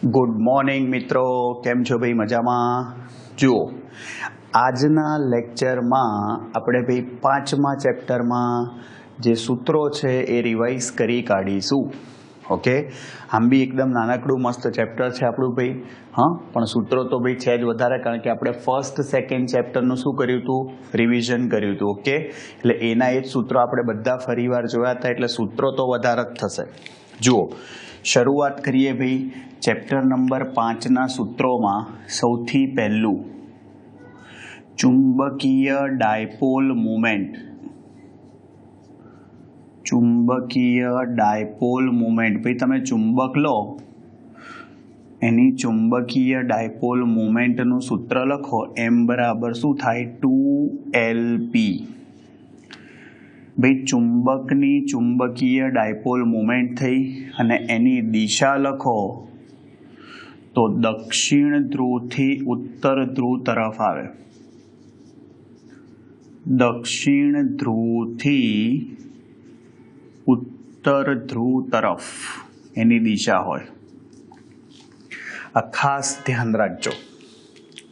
Good morning મિત્રો, કેમ છો ભાઈ? મજામાં? જુઓ, આજના લેક્ચરમાં આપણે ભાઈ 5મા ચેપ્ટરમાં જે સૂત્રો છે એ રિવાઇઝ કરી કાઢીશું. ઓકે, આમ બી એકદમ નાનકડું મસ્ત ચેપ્ટર છે આપણું ભાઈ. પણ સૂત્રો તો ભાઈ છે જ વધારે, કારણ કે આપણે ફર્સ્ટ સેકન્ડ ચેપ્ટરનું શું કર્યું હતું? રિવિઝન કર્યું હતું. ઓકે, એટલે એના એ જ સૂત્રો આપણે બધા ફરીવાર જોયા હતા, એટલે સૂત્રો તો વધારે જ થશે. જુઓ, શરૂઆત કરીએ ભાઈ ચેપ્ટર નંબર 5ના સૂત્રોમાં. સૌથી પહેલું ચુંબકીય ડાયપોલ મુમેન્ટ. ચુંબકીય ડાયપોલ મુમેન્ટ, ભાઈ તમે ચુંબક લો, એની ચુંબકીય ડાયપોલ મુમેન્ટનું સૂત્ર લખો. M બરાબર શું થાય? 2Lp. ભાઈ ચુંબકની ચુંબકીય ડાયપોલ મુમેન્ટ થઈ અને એની દિશા લખો તો દક્ષિણ ધ્રુવથી ઉત્તર ધ્રુવ તરફ આવે. દક્ષિણ ધ્રુવથી ઉત્તર ધ્રુવ તરફ એની દિશા હોય. આ ખાસ ધ્યાન રાખજો.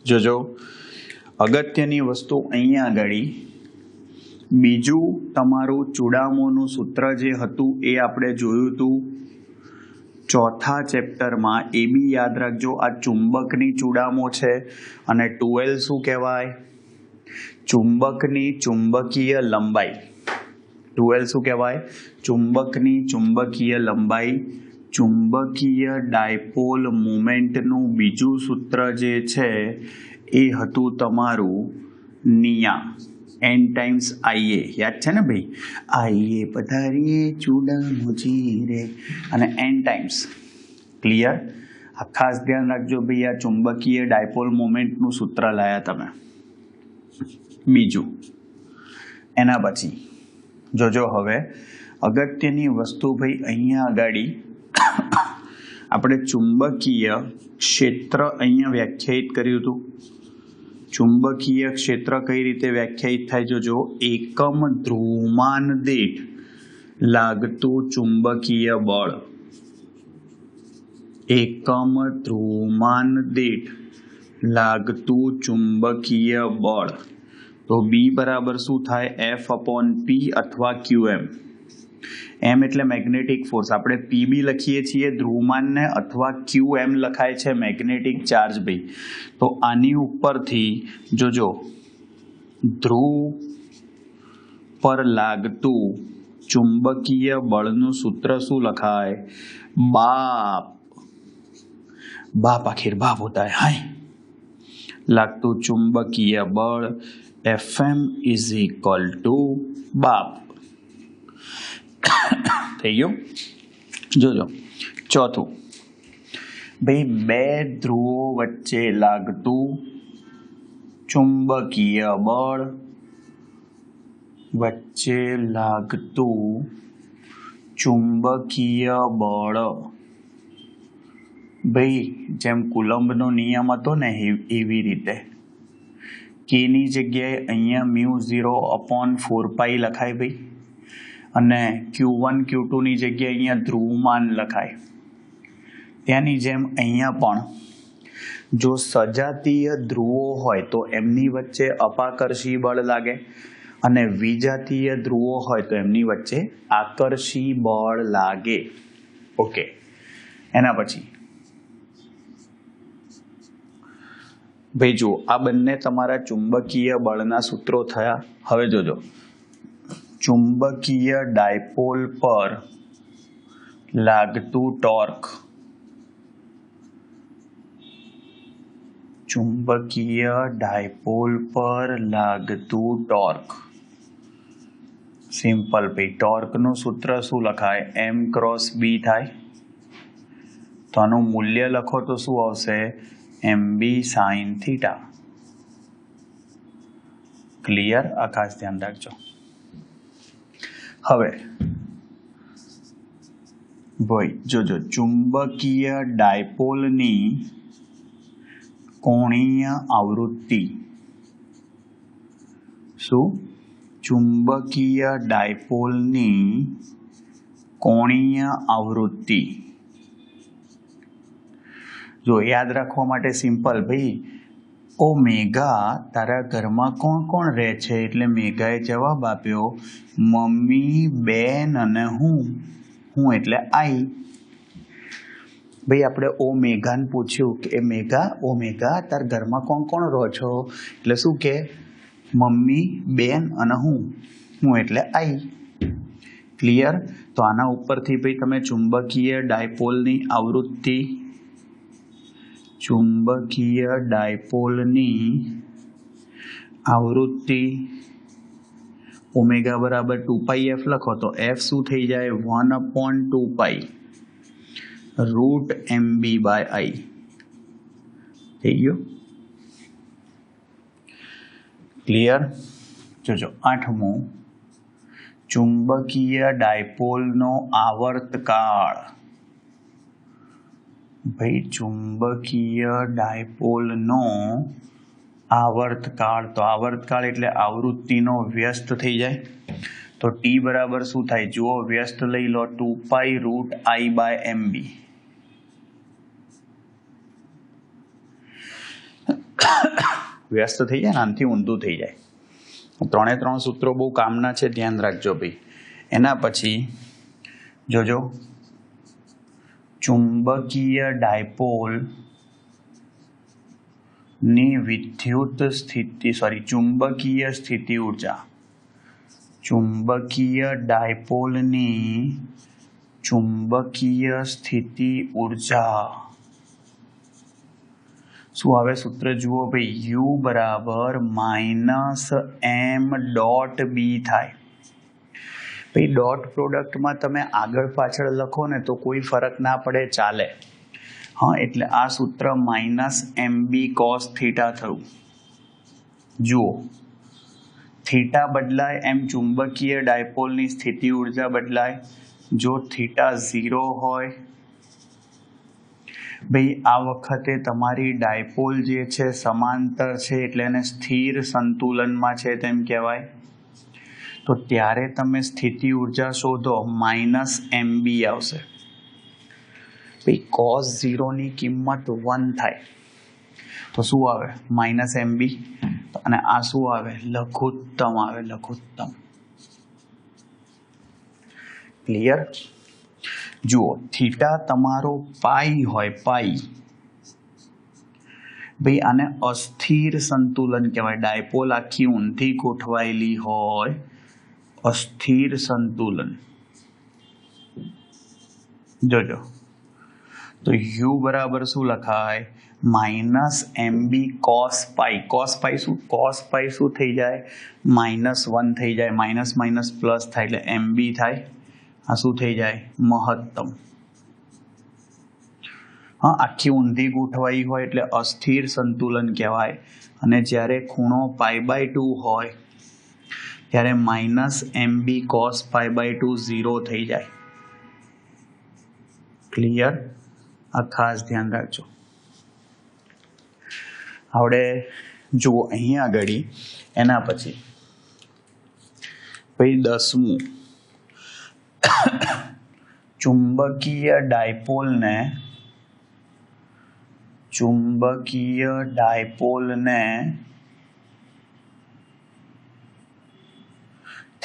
જોજો, અગત્યની વસ્તુ અહીંયા આગળ. બીજું તમારું ચુડામોનું સૂત્ર જે હતું એ આપણે જોયું હતું ચોથા ચેપ્ટરમાં. એ બી યાદ રાખજો, આ ચુંબકની ચુડામો છે અને 2L શું કહેવાય? ચુંબકની ચુંબકીય લંબાઈ. 2L શું કહેવાય? ચુંબકની ચુંબકીય લંબાઈ. ચુંબકીય ડાયપોલ મુમેન્ટનું બીજું સૂત્ર જે છે એ હતું તમારું નિયા. N times IA. યાદ છે ને ભાઈ? IA પધારીએ ચુડામો જીરે, અને N ટાઈમ્સ. ક્લિયર? આ ખાસ ધ્યાન રાખજો ભાઈ, આ ચુંબકીય ડાયપોલ મુમેન્ટનું સૂત્ર લાયા તમે. બીજું એના પછી જોજો, હવે અગત્યની વસ્તુ ભાઈ અહીંયા આગળ આપણે ચુંબકીય ક્ષેત્ર અહીંયા વ્યાખ્યાયિત કર્યું હતું. ચુંબકીય ક્ષેત્ર કઈ રીતે વ્યાખ્યાયિત થાય? જોજો, એકમ ધ્રુવમાન દીઠ લાગતું ચુંબકીય બળ. એકમ ધ્રુવમાન દીઠ લાગતું ચુંબકીય બળ. તો B બરાબર શું થાય? F/P અથવા QM. M એટલે મેગ્નેટિક ફોર્સ. આપણે PB લખીએ છીએ ધ્રુવમાનને, અથવા QM લખાય છે મેગ્નેટિક ચાર્જ ભાઈ. તો આની ઉપરથી જોજો, ધ્રુવ પર લાગતું ચુંબકીય બળનું સૂત્ર શું લખાય? બાપ. बाप आखिर बाप होता है. हाय, लागतु चुंबकीय बल FM इज इक्वल टू बाप. થઈ ગયું? જોજો, ચોથું ભાઈ, બે ધ્રુવો વચ્ચે લાગતું ચુંબકીય બળ. વચ્ચે લાગતું ચુંબકીય બળ ભાઈ, જેમ કુલમ્બનો નિયમ હતો ને એવી રીતે. કેની જગ્યાએ અહીંયા μ0/4π લખાય ભાઈ, અને Q1 Q2 ની જગ્યાએ અહીંયા ધ્રુવમાન લખાય. ત્યાંની જેમ અહીંયા પણ જો સજાતીય ધ્રુવો હોય તો એમની વચ્ચે અપાકર્ષી બળ લાગે, અને વિજાતીય ધ્રુવો હોય તો એમની વચ્ચે આકર્ષી બળ લાગે. ઓકે, એના પછી ભાઈ જુઓ, આ બંને તમારા ચુંબકીય બળના સૂત્રો થયા. હવે જોજો, ચુંબકીય ડાયપોલ પર લાગતું ટોર્ક. ચુંબકીય ડાયપોલ પર લાગતું ટોર્ક. સિમ્પલ ભાઈ, ટોર્કનું સૂત્ર શું લખાય? M×B થાય. તો આનું મૂલ્ય લખો તો શું આવશે? MB sin θ. ક્લિયર? આ ખાસ ધ્યાન રાખજો. હવે ભાઈ જોજો, ચુંબકીય ડાયપોલની કોણીય આવૃત્તિ. શું? ચુંબકીય ડાયપોલની કોણીય આવૃત્તિ. જો યાદ રાખવા માટે સિમ્પલ ભાઈ, ઓ મેઘા તારા ઘરમાં કોણ કોણ રહે છે? એટલે મેઘાએ જવાબ આપ્યો મમ્મી, બેન અને હું એટલે આઈ. ભાઈ આપણે ઓ મેઘાને પૂછ્યું કે મેઘા, ઓ મેઘા તારા ઘરમાં કોણ કોણ રહો છો? એટલે શું કે મમ્મી, બેન અને હું એટલે આઈ. ક્લિયર? તો આના ઉપરથી ભાઈ તમે ચુંબકીય ડાયપોલની આવૃત્તિ ઓમેગા બરાબર 2πf લખો તો f શું થઈ જાય 1/2π √mb/i થઈ ગયું. ક્લિયર? જોજો 8મું, ચુંબકીય ડાયપોલનો આવર્તકાળ. ભાઈ ચુંબકીય ડાયપોલનો આવર્તકાળ, તો આવર્તકાળ એટલે આવૃત્તિનો વ્યસ્ત થઈ જાય. તો ટી બરાબર શું થાય? જુઓ વ્યસ્ત લઈ લો 2π √i/mb. વ્યસ્ત થઈ જાય ને, આનાથી ઊંધું થઈ જાય. 3 સૂત્રો બહુ કામના છે, ધ્યાન રાખજો ભાઈ. એના પછી જોજો ચુંબકીય ડાયપોલ ની ચુંબકીય સ્થિતિ ઊર્જા, ચુંબકીય ડાયપોલની ચુંબકીય સ્થિતિ ઊર્જા શું આવે? સૂત્ર જુઓ ભાઈ, U બરાબર -m.b થાય. ભાઈ ડોટ પ્રોડક્ટમાં તમે આગળ પાછળ લખો ને તો કોઈ ફરક ના પડે, ચાલે. હા, એટલે આ સૂત્ર -mb cos થીટા થયું. જુઓ થીટા બદલાય એમ ચુંબકીય ડાયપોલની સ્થિતિ ઊર્જા બદલાય. જો થીટા 0 હોય ભાઈ આ વખતે તમારી ડાયપોલ જે છે સમાંતર છે એટલે એને સ્થિર સંતુલનમાં છે તેમ કહેવાય. તો ત્યારે તમે સ્થિતિ ઊર્જા શોધો -mb આવશે. ભાઈ cos 0 ની કિંમત 1 થાય તો શું આવે? -mb. અને આ શું આવે? લઘુત્તમ આવે, લઘુત્તમ. ક્લિયર? જુઓ થીટા તમારો પાઈ હોય, પાઈ. ભાઈ આને અસ્થિર સંતુલન કહેવાય. ડાયપોલ આખી ઊંધી ગોઠવાયેલી હોય, અસ્થિર સંતુલન. જોજો તો U બરાબર શું લખાય? -mb cos પાઈ. cos પાઈ શું થઈ જાય? -1 થઈ જાય. માઇનસ પ્લસ થાય એટલે mb થાય. આ શું થઈ જાય? મહત્તમ. હા, આખી ઊંધી ગોઠવાઈ હોય એટલે અસ્થિર સંતુલન કહેવાય. અને જ્યારે ખૂણો π/2 હોય ત્યારે -mb cos π/2 0 થઈ જાય. ક્લિયર? આ ખાસ ધ્યાન રાખજો. આપણે જુઓ અહીંયા આગળ એના પછી ભાઈ 10મું, ચુંબકીય ડાયપોલને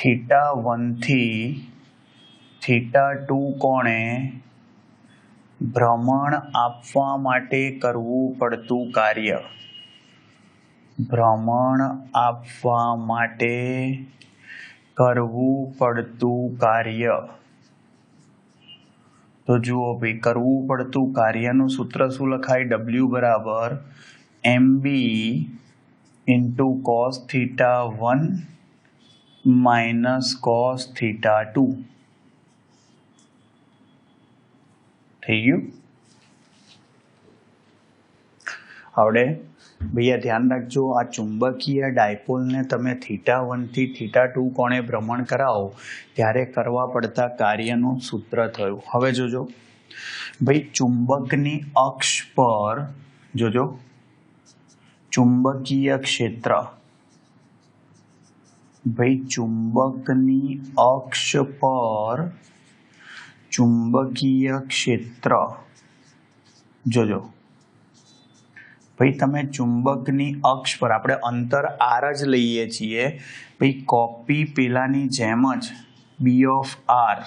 θ1 થી θ2 કોણે ભ્રમણ આપવા માટે કરવું પડતું કાર્ય. ભ્રમણ આપવા માટે કરવું પડતું કાર્ય. તો જુઓ ભાઈ કરવું પડતું કાર્યનું સૂત્ર શું લખાય? W બરાબર mb * cos θ1 - cos θ2 થઈ ગયું. હવે ભૈયા ધ્યાન રાખજો, આ ચુંબકીય ડાયપોલને તમે θ1 થી θ2 કોણે ભ્રમણ કરાવો ત્યારે કરવા પડતા કાર્યનું સૂત્ર થયું. હવે જોજો ભાઈ ચુંબકની અક્ષ પર જોજો ચુંબકીય ક્ષેત્ર. ભાઈ ચુંબકની અક્ષ પર ચુંબકીય ક્ષેત્ર જોજો ભાઈ તમે ચુંબકની અક્ષ પર આપણે અંતર આર જ લઈએ છીએ ભાઈ કોપી પેલાની જેમ જ બી ઓફ આર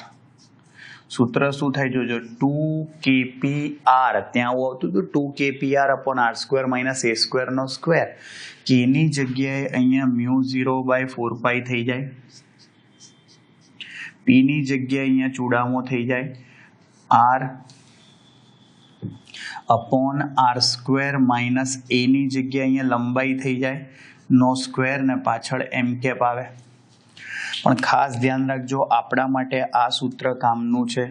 સૂત્ર શું થાય જોજો 2kpr ત્યાં આવું આવતું હતું 2kpr upon r square minus a સ્ક્વેરનો સ્ક્વેર કેની જગ્યાએ અહીંયા μ0/4π થઈ જાય પીની જગ્યાએ અહીંયા ચૂડામો થઈ જાય r upon are square minus a नी जगह अहीं लंबाई थी जाए नो स्क्वेर ने पाछळ एम केप आवे पण खास ध्यान रखजो आपणा माटे आ सूत्र कामनुं छे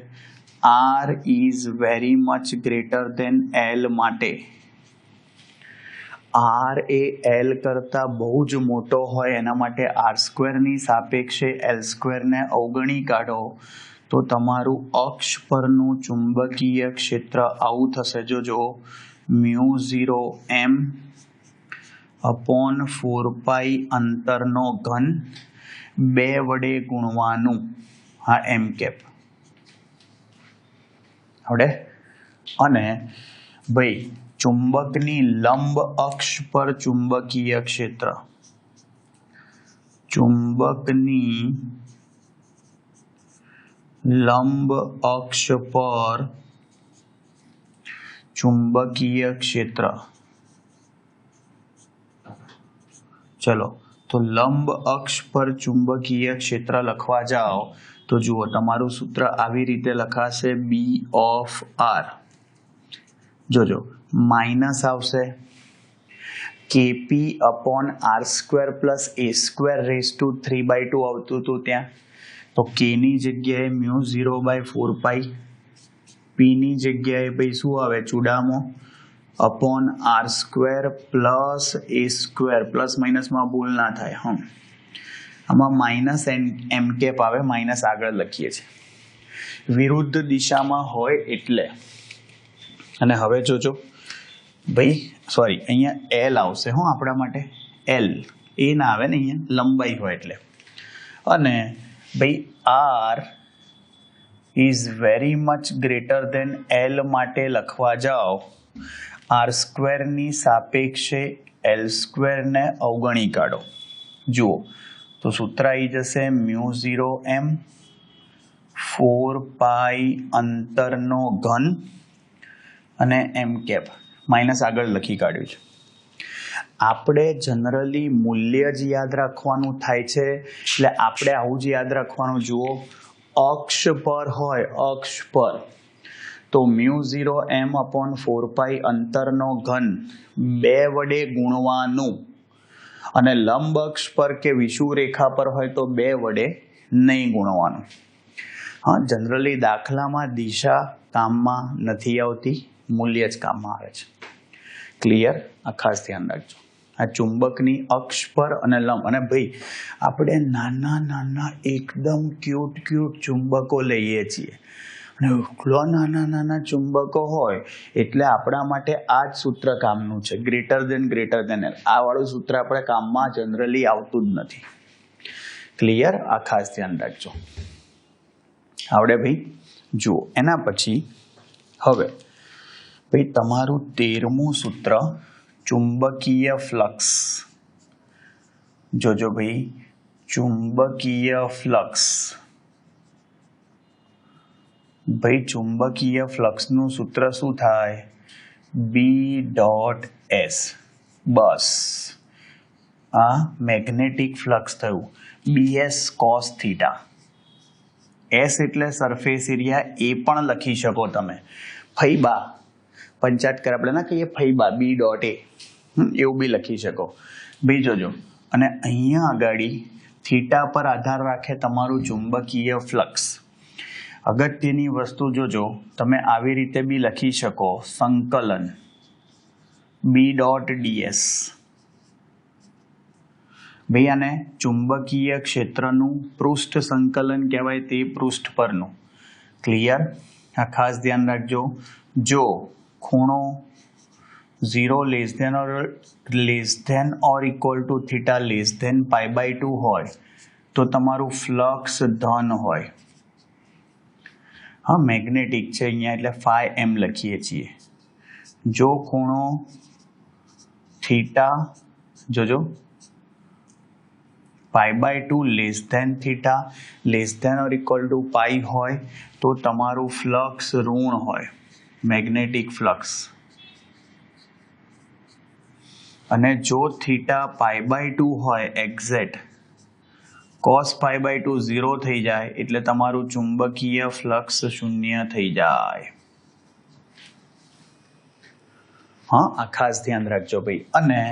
r is very much greater than l माटे आर ए एल करता बहु ज मोटो होय एना माटे आर स्क्वेर नी सापेक्षे एल स्क्वेर ने अवगणी काढो तो तमारू अक्ष परનું ચુંબકીય ક્ષેત્ર આવું થશે જોજો μ0m અપોન 4π અંતરનો ઘન 2 વડે ગુણવાનું હા એમ કેપ આવડે અને ભાઈ ચુંબકની લંબ અક્ષ પર ચુંબકીય ક્ષેત્ર ચુંબકની लंब अक्ष पर चुंबकीय क्षेत्र चलो तो लंब अक्ष पर चुंबकीय क्षेत्र लखवा जाओ तो जुओ तमारू सूत्र आवी रीते लखाशे बी ऑफ आर जोजो माइनस आवशे केपी upon are square plus A square raise to 3/2 आवतुं तो त्यां तो के नी जग्याए μ0/4π पी नी जग्याए भाई शू आवे चूडामो upon are square plus A square plus minus में भूल ना थाय हम आमां माइनस एम केप आवे माइनस आगळ लखीए छे विरुद्ध दिशा में होय एटले अने हवे जोजो भाई सॉरी अहींया एल आवशे हो आपणा माटे एल ए ना आवे ने अहींया लंबाई होय एटले अने भाई r is very much greater than l माटे लखवा जाओ आर स्क्वेर नी सापेक्षे एल स्क्वेर ने अवगणी काढो जुओ तो सूत्र आई जशे μ0m 4π अंतरनो घन अने एम केप माइनस आगळ लखी काढ्युं छे આપણે જનરલી મૂલ્ય જ યાદ રાખવાનું થાય છે એટલે આપણે આવું જ યાદ રાખવાનું જુઓ અક્ષ પર હોય અક્ષ પર તો μ0m અપોન 4π અંતરનો ઘન 2 વડે ગુણવાનું અને લંબ અક્ષ પર કે વિષુવરેખા પર હોય તો 2 વડે નહીં ગુણવાનું હા જનરલી દાખલામાં દિશા કામમાં નથી આવતી મૂલ્ય જ કામમાં આવે છે ક્લિયર આ ખાસ ધ્યાન રાખજો आ चुंबकनी अक्ष पर अने लंब अने भाई आपणे नाना नाना एकदम क्यूट क्यूट चुंबको लईए छीए अने એટલા નાના નાના ચુંબકો હોય એટલે આપણા માટે આ જ સૂત્ર કામનું છે ગ્રેટર દેન એલ આ વાળું સૂત્ર આપણે કામમાં જનરલી આવતું જ નથી ક્લિયર આ ખાસ ધ્યાન રાખજો આવડે ભાઈ જુઓ એના પછી હવે ભાઈ તમારું 13મું સૂત્ર चुंबकीय फ्लक्स जोजो भाई चुंबकीय फ्लक्स भाई चुंबकीय फ्लक्स नु सूत्र शू थाय B.S बस आ मैग्नेटिक फ्लक्स थयुं BS cos थीटा S एटले सरफेस एरिया ए पण लखी शको तमे फैबा पंचायत कर આપણે ના કહીએ ફૈબા B.A એવું બી લખી શકો ભાઈ જોજો અને અહીંયા આગળ થીટા પર આધાર રાખે તમારું ચુંબકીય ફ્લક્સ અગત્યની વસ્તુ જોજો તમે આવી રીતે બી લખી શકો સંકલન B.DS ભાઈ આને ચુંબકીય ક્ષેત્રનું પૃષ્ઠ સંકલન કહેવાય તે પૃષ્ઠ પરનું ક્લિયર આ ખાસ ધ્યાન રાખજો જો ખૂણો 0 less than or equal to theta less than π/2 હોય તો તમારું ફ્લક્સ ધન હોય હા મેગ્નેટિક છે અહીંયા એટલે φm લખીએ છીએ જો ખૂણો થીટા જોજો π/2 less than theta less than or equal to pi હોય તો તમારું ફ્લક્સ ઋણ હોય, મેગ્નેટિક ફ્લક્સ. અને જો થીટા π/2 હોય એક્ઝેક્ટ cos π/2 0 થઈ જાય એટલે તમારું ચુંબકીય ફ્લક્સ શૂન્ય થઈ જાય. હા, આ ખાસ ધ્યાન રાખજો ભાઈ. અને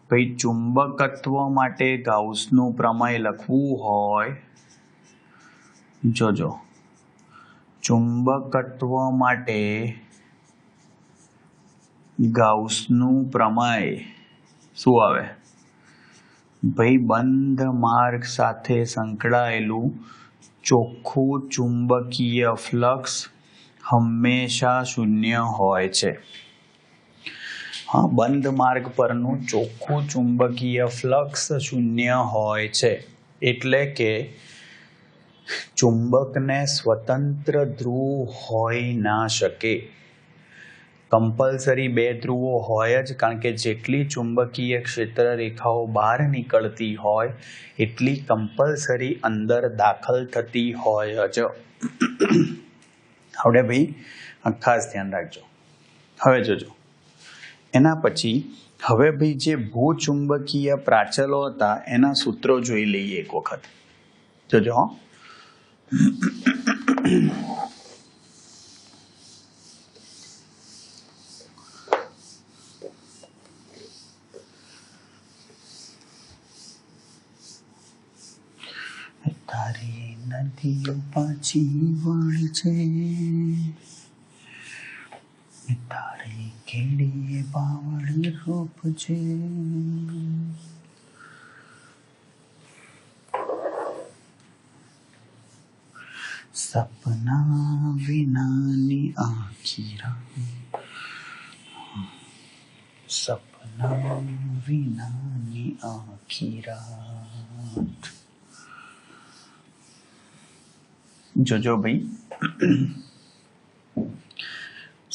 ભાઈ ચુંબકત્વ માટે ગાઉસનું પ્રમેય લખવું હોય, જોજો ચુંબકત્વ માટે ગાઉસનું પ્રમેય શું આવે ભાઈ? બંધ માર્ગ સાથે સંકળાયેલું ચોખ્ખું ચુંબકીય ફ્લક્સ હંમેશા શૂન્ય હોય છે. હા, બંધ માર્ગ પરનું ચોખ્ખું ચુંબકીય ફ્લક્સ શૂન્ય હોય છે. એટલે કે ચુંબકને સ્વતંત્ર ધ્રુવ હોઈ ના શકે. કમ્પલસરી બે ધ્રુવો હોય જ, કારણ કે જેટલી ચુંબકીય ક્ષેત્ર રેખાઓ બહાર નીકળતી હોય એટલી કમ્પલસરી અંદર દાખલ થતી હોય જ. આવડે ભાઈ? ખાસ ધ્યાન રાખજો. હવે જોજો એના પછી હવે ભાઈ જે ભૂચુંબકીય પ્રાચલો હતા એના સૂત્રો જોઈ લઈએ એક વખત. જોજો હો. તારી નદીઓ પાછી વળશે, તારી કેડીએ બાવળી રોપજે. સપના વિનાની આખી રાત, સપના વિનાની આખી રાત. જોજો ભાઈ,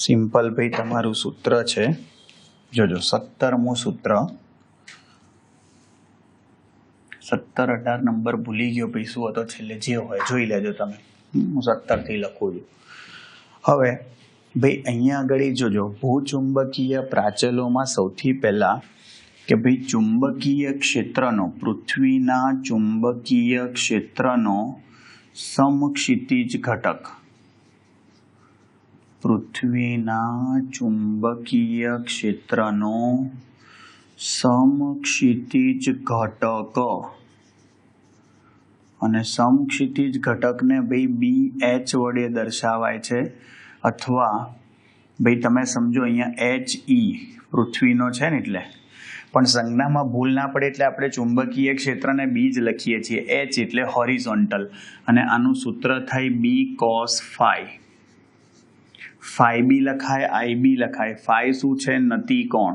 સિમ્પલ ભાઈ તમારું સૂત્ર છે. જોજો 17મું સૂત્ર. 17, 18 નંબર ભૂલી ગયો ભાઈ શું હતો છેલ્લે, જે હોય જોઈ લેજો તમે. હું 17 થી લખું છું. હવે ભાઈ અહીંયા આગળ જોજો ભૂચુંબકીય પ્રાચલોમાં સૌથી પહેલા કે ભાઈ ચુંબકીય ક્ષેત્રનો, પૃથ્વીના ચુંબકીય ક્ષેત્રનો સમક્ષિતિજ ઘટક, પૃથ્વીના ચુંબકીય ક્ષેત્રનો સમક્ષિતિજ ઘટક. અને સમક્ષિતિજ ઘટકને ભાઈ BH વડે દર્શાવાય છે, અથવા ભાઈ તમે સમજો અહીંયા HE પૃથ્વીનો છે ને એટલે, પણ સંજ્ઞામાં ભૂલ ના પડે એટલે આપણે ચુંબકીય ક્ષેત્રને B જ લખીએ છીએ. H એટલે હોરિઝોન્ટલ, અને આનું સૂત્ર થાય B cos phi. phi B લખાય, IB લખાય. phi શું છે? નતિ કોણ,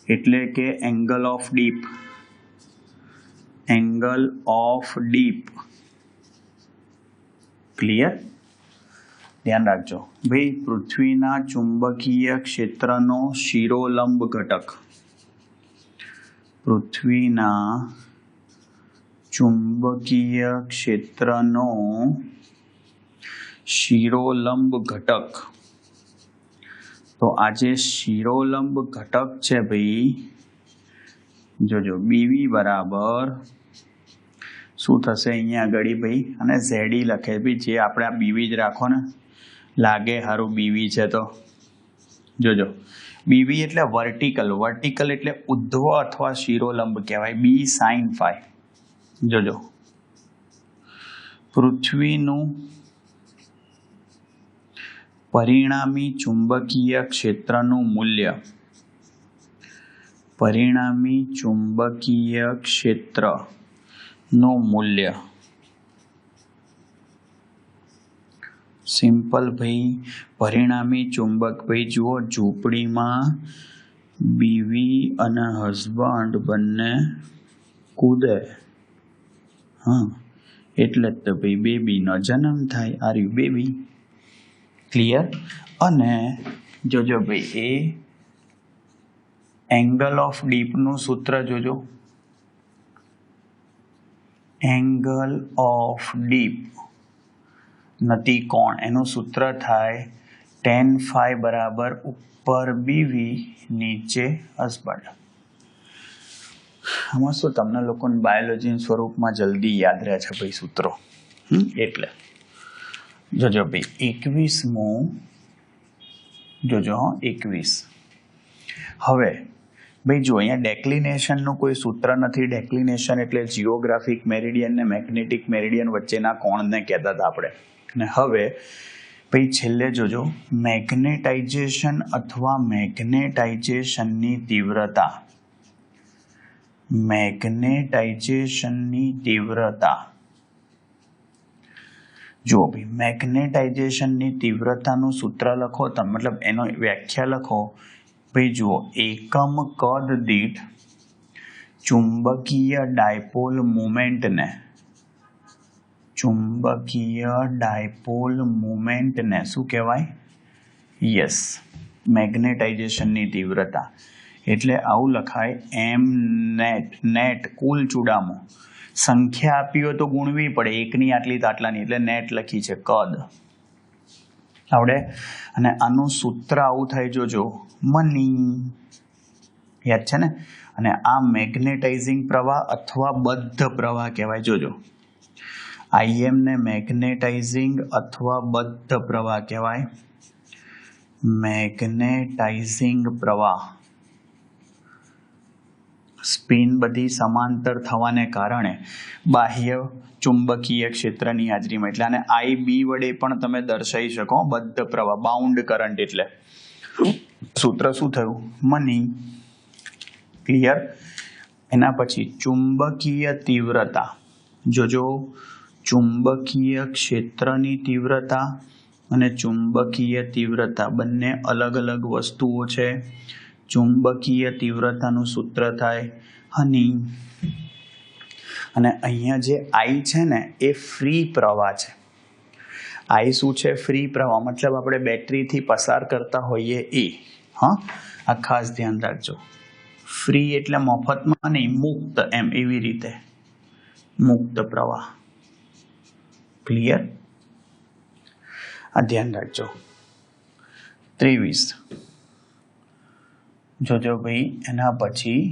એટલે કે angle of deep. Angle of deep. Clear? ધ્યાન રાખજો ભાઈ. પૃથ્વીના ચુંબકીય ક્ષેત્રનો શિરોલંબ ઘટક, પૃથ્વીના ચુંબકીય ક્ષેત્રનો શિરોલંબ ઘટક. તો આ જે શિરોલંબ ઘટક છે ભાઈ, જોજો BV બરાબર શું થશે અહીંયા આગળ ભાઈ, અને ZE લખે ભાઈ, જે આપણે આ BV જ રાખો ને, લાગે સારું BV છે તો. જોજો BV એટલે વર્ટિકલ, વર્ટિકલ એટલે ઉધ્વ અથવા શિરોલંબ કહેવાય, B sin phi. જોજો પૃથ્વીનું પરિણામી ચુંબકીય ક્ષેત્રનું મૂલ્ય, પરિણામી ચુંબકીય ક્ષેત્રનું મૂલ્ય સિમ્પલ ભાઈ. પરિણામી ચુંબક ભાઈ જુઓ, ઝૂંપડીમાં બીવી અને હસબન્ડ બંને કૂદે, હા એટલે જ તો ભાઈ બેબીનો જન્મ થાય. Are you baby? ક્લિયર? અને જોજો ભાઈ એ એંગલ ઓફ ડીપનું સૂત્ર જોજો. એંગલ ઓફ ડીપ નથી કોણ, એનું સૂત્ર થાય tan phi બરાબર ઉપર બીવી નીચે હસબન્ડ. આમાં શું તમને લોકોને બાયોલોજી સ્વરૂપમાં જલ્દી યાદ રહે છે ભાઈ સૂત્રો. એટલે જોજો ભાઈ 21મું જોજો 21. હવે ભાઈ જો અહીંયા ડેક્લિનેશનનું કોઈ સૂત્ર નથી. ડેક્લિનેશન એટલે જીઓગ્રાફિક મેરિડિયન ને મેગ્નેટિક મેરિડિયન વચ્ચેના કોણને કહેતા હતા આપણે. અને હવે ભાઈ છેલ્લે જોજો મેગ્નેટાઇઝેશન અથવા મેગ્નેટાઇઝેશનની તીવ્રતા. મેગ્નેટાઇઝેશનની તીવ્રતા જો ભાઈ મેગ્નેટાઇઝેશનની તીવ્રતાનું સૂત્ર લખો તમે, મતલબ એનો વ્યાખ્યા લખો ભાઈ. જુઓ એકમ કદ દીઠ ચુંબકીય ડાયપોલ મુમેન્ટને શું કહેવાય? યસ, મેગ્નેટાઇઝેશનની તીવ્રતા. એટલે આવું લખાય એમ નેટ કુલ ચૂડામો. સંખ્યા આપી હોય તો ગુણવી પડે, એકની આટલી તો આટલાની, એટલે નેટ લખી છે કદ. આવડે? અને આનું સૂત્ર આવું થાય જોજો મની. યાદ છે ને? અને આ મેગ્નેટાઇઝિંગ પ્રવાહ અથવા બદ્ધ પ્રવાહ કહેવાય. જોજો IM ને મેગ્નેટાઇઝિંગ અથવા બદ્ધ પ્રવાહ કહેવાય. મેગ્નેટાઇઝિંગ પ્રવાહ સ્પિન બધી સમાંતર થવાને કારણે બાહ્ય ચુંબકીય ક્ષેત્રની હાજરીમાં. એટલે આને IB વડે પણ તમે દર્શાવી શકો. બદ્ધ પ્રવાહ, બાઉન્ડ કરંટ. એટલે સૂત્ર શું થયું? મની. ક્લિયર? એના પછી ચુંબકીય તીવ્રતા. જોજો ચુંબકીય ક્ષેત્રની તીવ્રતા અને ચુંબકીય તીવ્રતા બંને અલગ અલગ વસ્તુઓ છે. ચુંબકીય તીવ્રતાનું સૂત્ર થાય હની. અને અહીંયા જે I છે ને એ ફ્રી પ્રવાહ છે. I શું છે? ફ્રી પ્રવાહ. મતલબ આપણે બેટરીથી પસાર કરતા હોઈએ એ. હા, આ ખાસ ધ્યાન રાખજો. ફ્રી એટલે મફતમાં નહીં, મુક્ત, એમ એવી રીતે મુક્ત પ્રવાહ. ક્લિયર? આ ધ્યાન રાખજો. 23 જોજો ભાઈ. એના પછી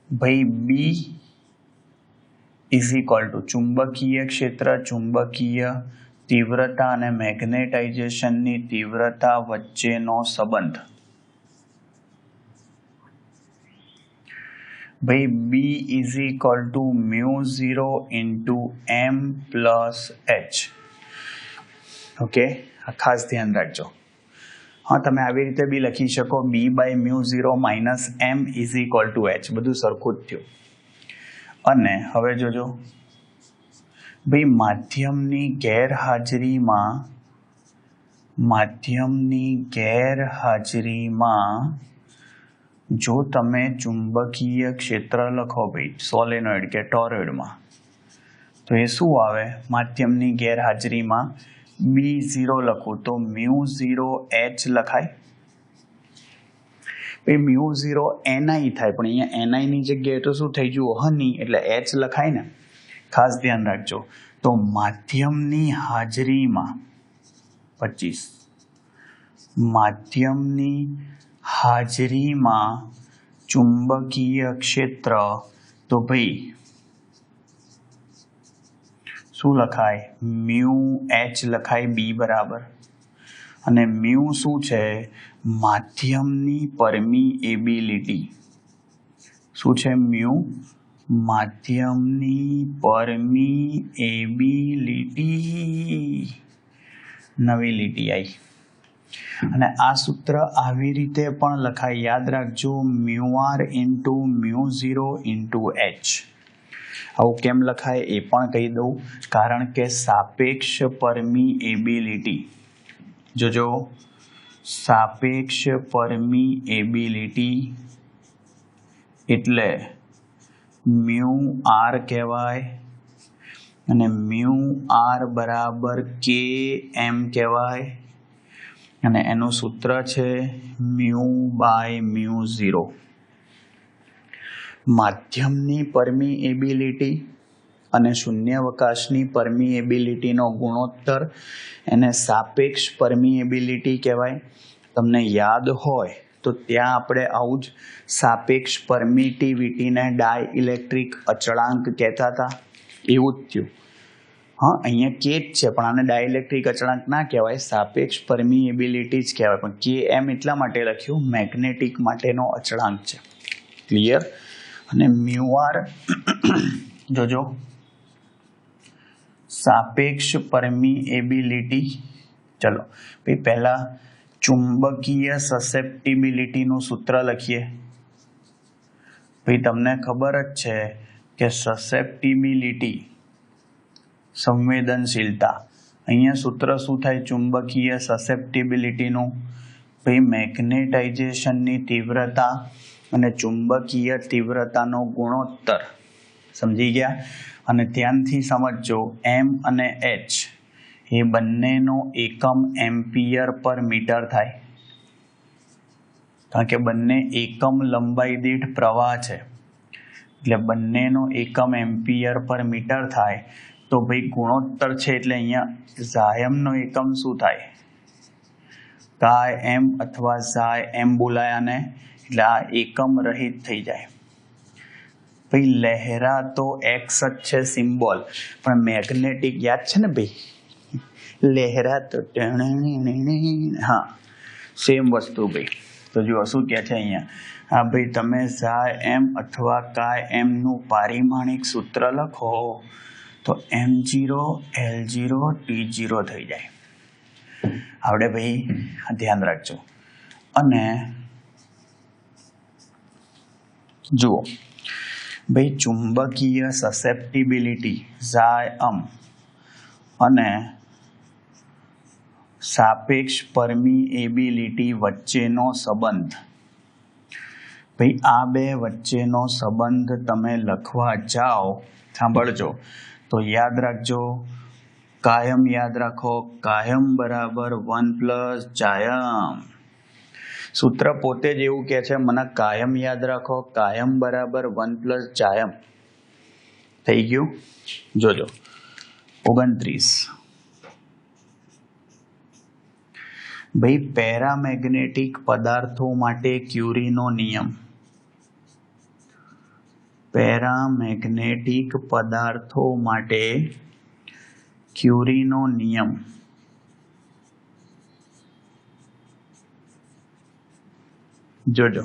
ભાઈ B ઇઝ ઇક્વલ ટુ ચુંબકીય ક્ષેત્ર, ચુંબકીય તીવ્રતા અને મેગ્નેટાઇઝેશનની તીવ્રતા વચ્ચેનો સંબંધ. ભાઈ B is equal to μ0 into M plus H. Okay, આ ખાસ ધ્યાન રાખજો. હા, તમે આવી રીતે બી લખી શકો B by μ0 minus M is equal to H. બધું સરખું જ થયું. અને હવે જોજો ભાઈ માધ્યમની ગેરહાજરીમાં જો તમે ચુંબકીય ક્ષેત્ર લખો ભાઈ સોલેનોઇડ કે ટોરોઇડમાં, તો એ શું આવે? માધ્યમની ગેરહાજરીમાં B0 લખું તો μ0H લખાય. ભાઈ μ0 NI થાય, પણ અહીંયા NI ની જગ્યાએ તો શું થઈ ગયું? હની. એટલે H લખાય ને. ખાસ ધ્યાન રાખજો. તો માધ્યમની હાજરીમાં 25 માધ્યમની હાજરીમાં ચુંબકીય ક્ષેત્ર, તો ભાઈ શું લખાય? μH લખાય B બરાબર. અને મ્યુ શું છે? માધ્યમની પરમિએબિલિટી. શું છે મ્યુ? માધ્યમની પરમિએબિલિટી. નવી લીટી આવી. અને આ સૂત્ર આવી રીતે પણ લખાય. યાદ રાખજો, μR ઇન્ટુ μ0 ઇન્ટુ H. આવું કેમ લખાય એ પણ કહી દઉં. કારણ કે સાપેક્ષ પરમિએબિલિટી. જોજો સાપેક્ષ પરમિએબિલિટી એટલે μR કહેવાય. અને μR બરાબર Km કહેવાય. અને એનું સૂત્ર છે μ/μ0. માધ્યમની પરમિએબિલિટી અને શૂન્યાવકાશની પરમિએબિલિટીનો ગુણોત્તર એને સાપેક્ષ પરમિએબિલિટી કહેવાય. તમને યાદ હોય તો ત્યાં આપણે આવું જ સાપેક્ષ પરમિટિવિટીને ડાયઇલેક્ટ્રિક અચળાંક કહેતા હતા. એવું જ થયું. હા, અહીંયા કે જ છે પણ આને ડાયઇલેક્ટ્રિક અચળાંક ના કહેવાય, સાપેક્ષ પરમિએબિલિટી જ કહેવાય. પણ કે એમ એટલા માટે લખ્યું મેગ્નેટિક માટેનો અચળાંક છે. ક્લિયર? અને મ્યુઆર જોજો સાપેક્ષ પરમિએબિલિટી. ચલો ભાઈ પહેલા ચુંબકીય સસેપ્ટિબિલિટીનું સૂત્ર લખીએ. ભાઈ તમને ખબર જ છે કે સસેપ્ટિબિલિટી સંવેદનશીલતા. અહીંયા સૂત્ર શું થાય ચુંબકીય સસેપ્ટિબિલિટીનું? ભાઈ મેગ્નેટાઇઝેશનની તીવ્રતા અને ચુંબકીય તીવ્રતાનો ગુણોત્તર. સમજી ગયા? અને ધ્યાનથી સમજજો એમ અને એચ એ બંનેનો એકમ એમ્પિયર પર મીટર થાય. કારણ કે બંને એકમ લંબાઈ દીઠ પ્રવાહ છે એટલે બંનેનો એકમ એમ્પિયર પર મીટર થાય. તો ભાઈ ગુણોત્તર છે એટલે અહીંયા ઝાયમનો એકમ શું થાય? કાય એમ અથવા ઝાય એમ બોલાયાને, એટલે આ એકમ રહિત થઈ જાય. ભાઈ લહેરા તો એક્સ જ છે સિમ્બોલ, પણ મેગ્નેટિક યાદ છે ને ભાઈ? લહેરા તો હા સેમ વસ્તુ ભાઈ. તો જો શું કહે છે અહીંયા? હા ભાઈ તમે ઝાય એમ અથવા કાય એમનું પારિમાણિક સૂત્ર લખો તો M0 L0 T0 થઈ જાય. આવડે ભાઈ? ધ્યાન રાખજો. અને જુઓ ભાઈ ચુંબકીય સસેપ્ટિબિલિટી ઝાયમ અને સાપેક્ષ પરમિએબિલિટી વચ્ચેનો સંબંધ. ભાઈ આ બે વચ્ચેનો સંબંધ તમે લખવા જાઓ, સાંભળજો તો યાદ રાખજો, કાયમ યાદ રાખો, કાયમ બરાબર 1 + જાયમ. સૂત્ર પોતે જ એવું કહે છે મને કાયમ યાદ રાખો, કાયમ બરાબર 1 + જાયમ. થઈ ગયું? જોજો 29. ભાઈ પેરામેગ્નેટિક પદાર્થો માટે ક્યુરીનો નિયમ. પેરામેગ્નેટિક પદાર્થો માટે ક્યુરીનો નિયમ. જોજો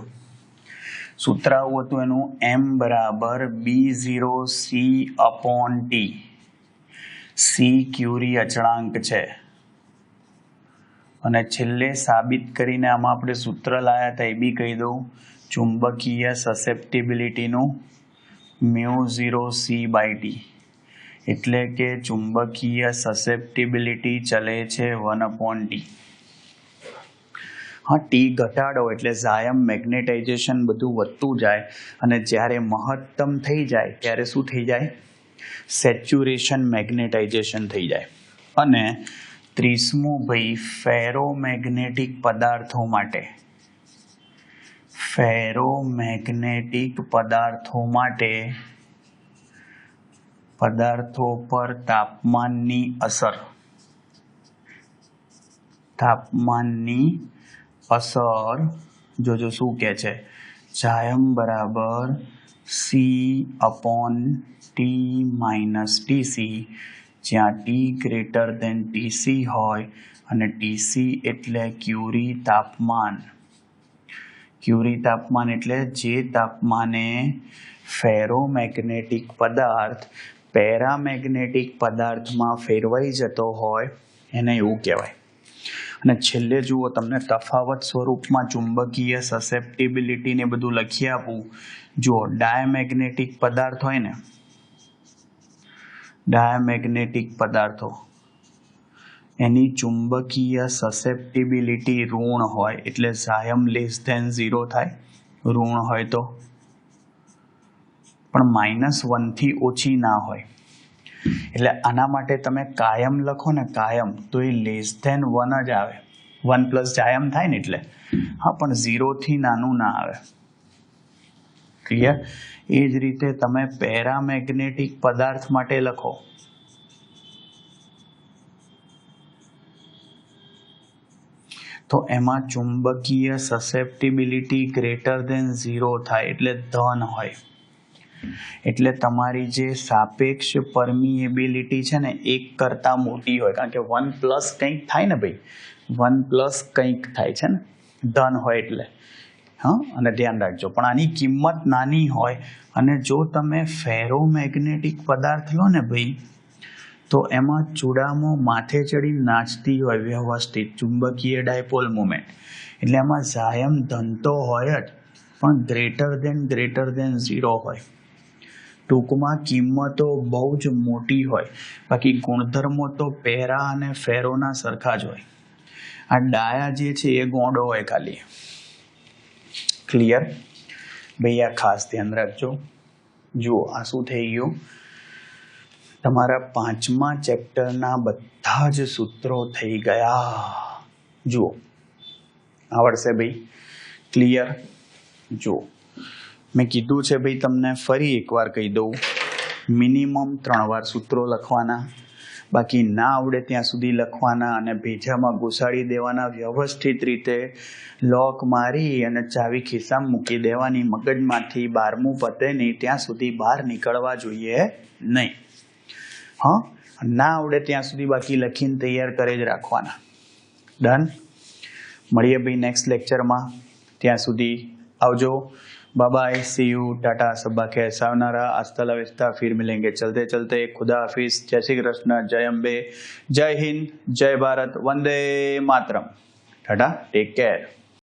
સૂત્ર આવું હતું એનું M બરાબર B0C/T. સી ક્યુરી અચળાંક છે. અને છેલ્લે સાબિત કરીને આમાં આપણે સૂત્ર લાયા હતા એ બી કહી દઉં, ચુંબકીય સસેપ્ટિબિલિટીનું μ0C/T. એટલે કે ચુંબકીય સસેપ્ટિબિલિટી ચલે છે 1/T. હા, ટી ઘટાડો એટલે ઝાયમ મેગ્નેટાઇઝેશન બધું વધતું જાય અને જ્યારે મહત્તમ થઈ જાય ત્યારે શું થઈ જાય? સેચ્યુરેશન મેગ્નેટાઇઝેશન થઈ જાય. અને 30મું ભાઈ ફેરોમેગ્નેટિક પદાર્થો માટે. ફેરોમેગ્નેટિક પદાર્થો માટે પદાર્થો પર તાપમાનની અસર. તાપમાનની અસર જોજો શું કહે છે? ઝાયમ બરાબર C/T-TC, જ્યાં T > TC હોય અને TC એટલે ક્યુરી તાપમાન. ક્યુરી તાપમાન એટલે જે તાપમાને ફેરોમેગ્નેટિક પદાર્થ પેરામેગ્નેટિક પદાર્થમાં ફેરવાઈ જતો હોય એને એવું કહેવાય. અને છેલ્લે જુઓ તમને તફાવત સ્વરૂપમાં ચુંબકીય સસેપ્ટિબિલિટીને બધું લખી આપું. જુઓ ડાયમેગ્નેટિક પદાર્થ હોય ને, ડાયમેગ્નેટિક પદાર્થો એની ચુંબકીય સસેપ્ટિબિલિટી ઋણ હોય એટલે ઝાયમ <0 થાય. ઋણ હોય તો પણ -1 થી ઓછી ના હોય. એટલે આના માટે તમે કાયમ લખો ને, કાયમ, તો એ <1 જ આવે. 1 પ્લસ જાયમ થાય ને એટલે હા, પણ 0 થી નાનું ના આવે. ક્લિયર? એ જ રીતે તમે પેરામેગ્નેટિક પદાર્થ માટે લખો. તો એમાં ચુંબકીય સસેપ્ટિબિલિટી ગ્રેટર ધેન 0 થાય એટલે ધન હોય. એટલે તમારી જે સાપેક્ષ પરમિએબિલિટી છે ને 1 કરતા મોટી હોય, કારણ કે 1 પ્લસ કંઈક થાય ને ભાઈ, 1 પ્લસ કંઈક થાય છે ને, ધન હોય એટલે. હા, અને ધ્યાન રાખજો, પણ આની કિંમત નાની હોય. અને જો તમે ફેરોમેગ્નેટિક પદાર્થ લો ને ભાઈ, તો એમાં ચૂડામો માથે ચડી નાચતી હોય વ્યવસ્થિત, ચુંબકીય ડાયપોલ મુમેન્ટ. એટલે એમાં જાયમ ધન તો હોય જ, પણ ગ્રેટર ધેન 0 હોય. ટૂંકમાં કિંમતો બહુ જ મોટી હોય, બાકી ગુણધર્મો તો પેરા અને ફેરોના સરખા જ હોય. આ ડાયા જે છે એ ગોંડો હોય ખાલી. ક્લિયર? ભાઈ આ ખાસ ધ્યાન રાખજો. જુઓ આ શું થઈ ગયું, તમારા 5મા ચેપ્ટરના બધા જ સૂત્રો થઈ ગયા. જુઓ આવડશે ભાઈ? ક્લિયર? જુઓ મેં કીધું છે ભાઈ, તમને ફરી એકવાર કહી દઉં, મિનિમમ 3 વાર સૂત્રો લખવાના, બાકી ના આવડે ત્યાં સુધી લખવાના અને ભેજામાં ઘુસાડી દેવાના. વ્યવસ્થિત રીતે લોક મારી અને ચાવી ખિસ્સામાં મૂકી દેવાની. મગજમાંથી 12મું પતે નહીં ત્યાં સુધી બહાર નીકળવા જોઈએ નહીં. હા, ના આવડે ત્યાં સુધી બાકી લખીને તૈયાર કરી જ રાખવાના. ડન? મળીએ ભાઈ નેક્સ્ટ લેક્ચરમાં. ત્યાં સુધી આવજો. Bye bye, see you, tata, सबा खैर, सावनारा, हस्ता ला विस्ता, फिर मिलेंगे चलते चलते. खुदा हाफिज, जय श्री कृष्ण, जय अम्बे, जय हिंद, जय भारत, वंदे मातरम. Tata, take care.